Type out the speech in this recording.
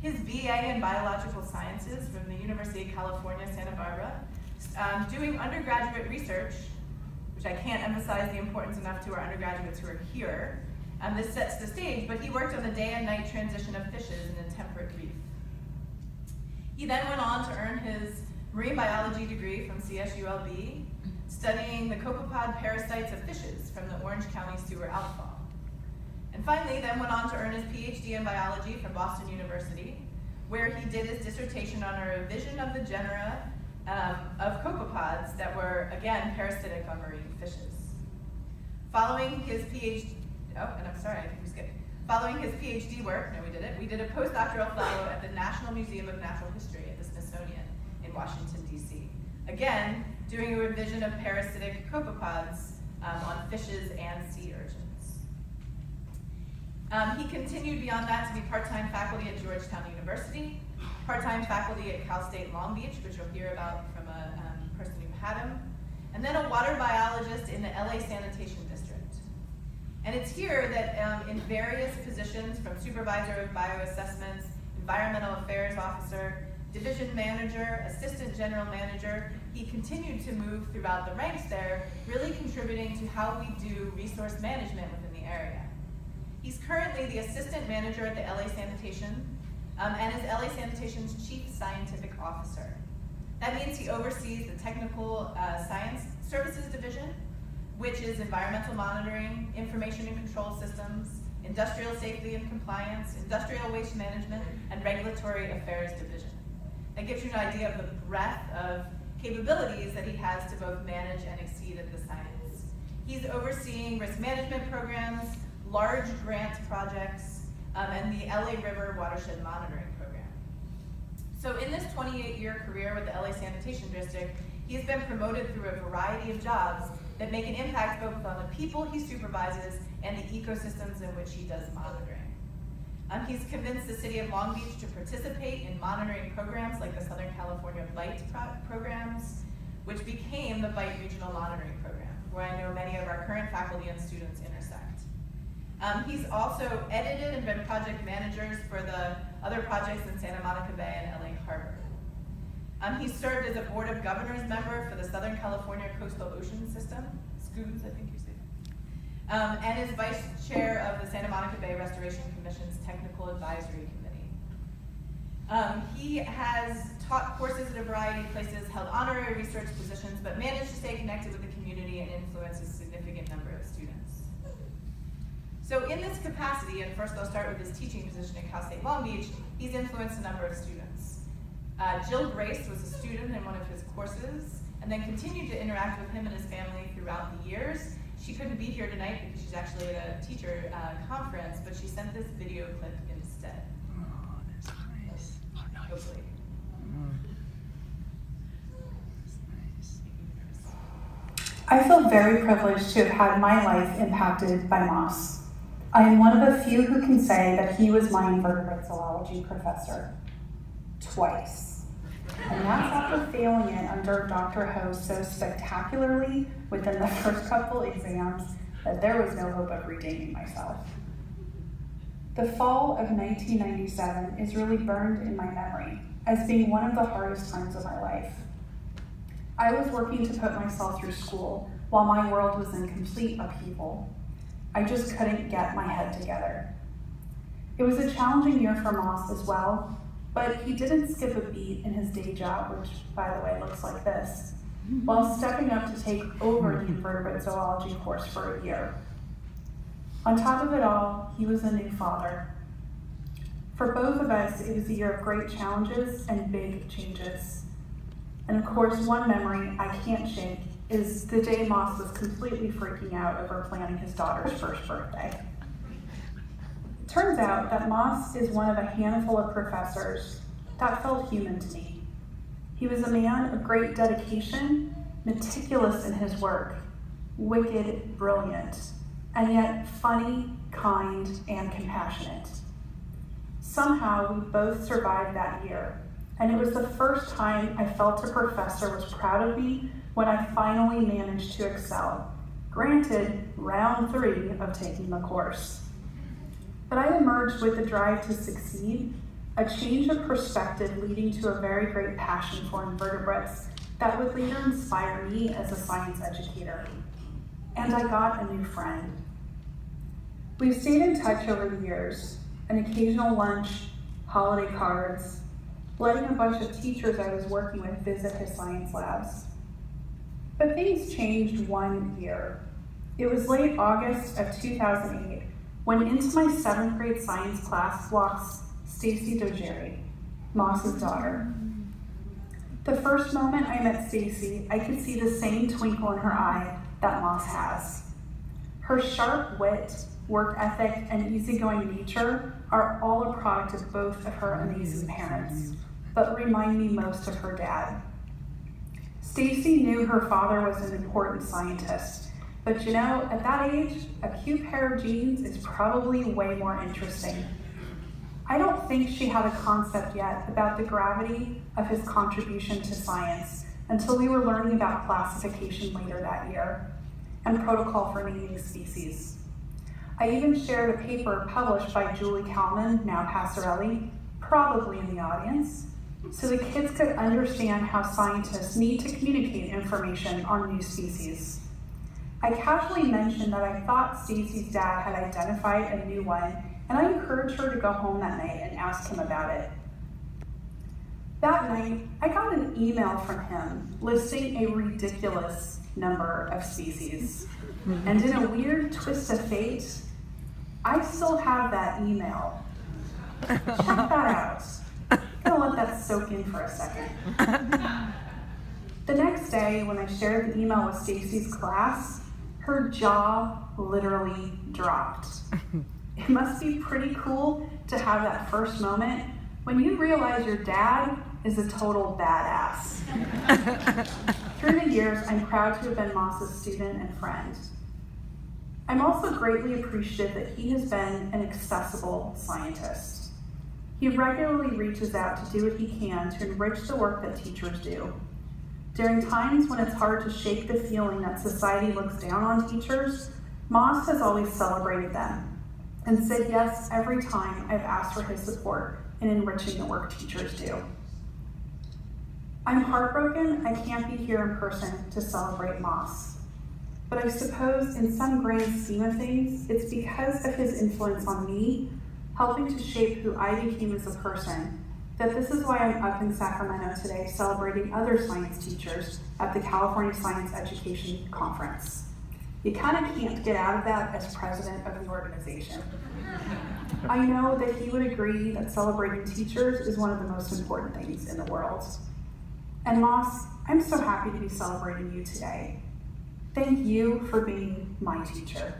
his BA in Biological Sciences from the University of California, Santa Barbara, doing undergraduate research, which I can't emphasize the importance enough to our undergraduates who are here. This sets the stage, but he worked on the day and night transition of fishes in a temperate reef. He then went on to earn his marine biology degree from CSULB, studying the copepod parasites of fishes from the Orange County sewer outfall. And finally, then went on to earn his PhD in biology from Boston University, where he did his dissertation on a revision of the genera of copepods that were, again, parasitic on marine fishes. Following his PhD, Following his PhD work, we did a postdoctoral fellow at the National Museum of Natural History at the Smithsonian in Washington, D.C. Again, doing a revision of parasitic copepods on fishes and sea urchins. He continued beyond that to be part-time faculty at Georgetown University, part-time faculty at Cal State Long Beach, which you'll hear about from a person who had him, and then a water biologist in the LA Sanitation District. And it's here that in various positions, from supervisor of bioassessments, environmental affairs officer, division manager, assistant general manager, he continued to move throughout the ranks there, really contributing to how we do resource management within the area. He's currently the assistant manager at the LA Sanitation and is LA Sanitation's chief scientific officer. That means he oversees the technical science services division, which is environmental monitoring, information and control systems, industrial safety and compliance, industrial waste management, and regulatory affairs division. That gives you an idea of the breadth of capabilities that he has to both manage and exceed at the science. He's overseeing risk management programs, large grant projects, and the LA River Watershed Monitoring Program. So in this 28-year career with the LA Sanitation District, he's been promoted through a variety of jobs that make an impact both on the people he supervises and the ecosystems in which he does monitoring. He's convinced the city of Long Beach to participate in monitoring programs like the Southern California BITE programs, which became the BITE Regional Monitoring Program, where I know many of our current faculty and students intersect. He's also edited and been project managers for the other projects in Santa Monica Bay and LA Harbor. He served as a Board of Governors member for the Southern California Coastal Ocean System, SCOOS, I think you say, and is vice chair of the Santa Monica Bay Restoration Commission's Technical Advisory Committee. He has taught courses at a variety of places, held honorary research positions, but managed to stay connected with the community and influence a significant number of students. So in this capacity, and first I'll start with his teaching position at Cal State Long Beach, he's influenced a number of students. Jill Grace was a student in one of his courses, and then continued to interact with him and his family throughout the years. She couldn't be here tonight because she's actually at a teacher conference, but she sent this video clip instead. Oh, that's nice. Oh, nice. Hopefully. That's nice. I feel very privileged to have had my life impacted by Moss. I am one of a few who can say that he was my invertebrate zoology professor. Twice. And that's after failing it under Dr. Ho so spectacularly within the first couple exams that there was no hope of redeeming myself. The fall of 1997 is really burned in my memory as being one of the hardest times of my life. I was working to put myself through school while my world was in complete upheaval. I just couldn't get my head together. It was a challenging year for Moss as well, but he didn't skip a beat in his day job, which, by the way, looks like this, while stepping up to take over the invertebrate zoology course for a year. On top of it all, he was a new father. For both of us, it was a year of great challenges and big changes. And of course, one memory I can't shake is the day Moss was completely freaking out over planning his daughter's first birthday. It turns out that Moss is one of a handful of professors that felt human to me. He was a man of great dedication, meticulous in his work, wicked, brilliant, and yet funny, kind, and compassionate. Somehow, we both survived that year, and it was the first time I felt a professor was proud of me when I finally managed to excel. Granted, round 3 of taking the course. But I emerged with the drive to succeed a change of perspective leading to a very great passion for invertebrates that would later inspire me as a science educator. And I got a new friend. We've stayed in touch over the years, an occasional lunch, holiday cards, letting a bunch of teachers I was working with visit his science labs. But things changed one year. It was late August of 2008 when into my 7th grade science class walks Wang-Dojiri, Moss's daughter. The first moment I met Stacy, I could see the same twinkle in her eye that Moss has. Her sharp wit, work ethic, and easygoing nature are all a product of both of her amazing parents, but remind me most of her dad. Stacy knew her father was an important scientist, but you know, at that age, a cute pair of jeans is probably way more interesting. I don't think she had a concept yet about the gravity of his contribution to science until we were learning about classification later that year and protocol for naming species. I even shared a paper published by Julie Kalman, now Passarelli, probably in the audience, so the kids could understand how scientists need to communicate information on new species. I casually mentioned that I thought Stacy's dad had identified a new one, and I encouraged her to go home that night and ask him about it. That night, I got an email from him listing a ridiculous number of species. And in a weird twist of fate, I still have that email. Check that out. I'm gonna let that soak in for a second. The next day, when I shared the email with Stacy's class, her jaw literally dropped. It must be pretty cool to have that first moment when you realize your dad is a total badass. Through the years, I'm proud to have been Moss's student and friend. I'm also greatly appreciative that he has been an accessible scientist. He regularly reaches out to do what he can to enrich the work that teachers do. During times when it's hard to shake the feeling that society looks down on teachers, Moss has always celebrated them and said yes every time I've asked for his support in enriching the work teachers do. I'm heartbroken I can't be here in person to celebrate Moss, but I suppose in some grand scheme of things, it's because of his influence on me, helping to shape who I became as a person, that this is why I'm up in Sacramento today celebrating other science teachers at the California Science Education Conference. You kind of can't get out of that as president of the organization. I know that he would agree that celebrating teachers is one of the most important things in the world. And Moss, I'm so happy to be celebrating you today. Thank you for being my teacher.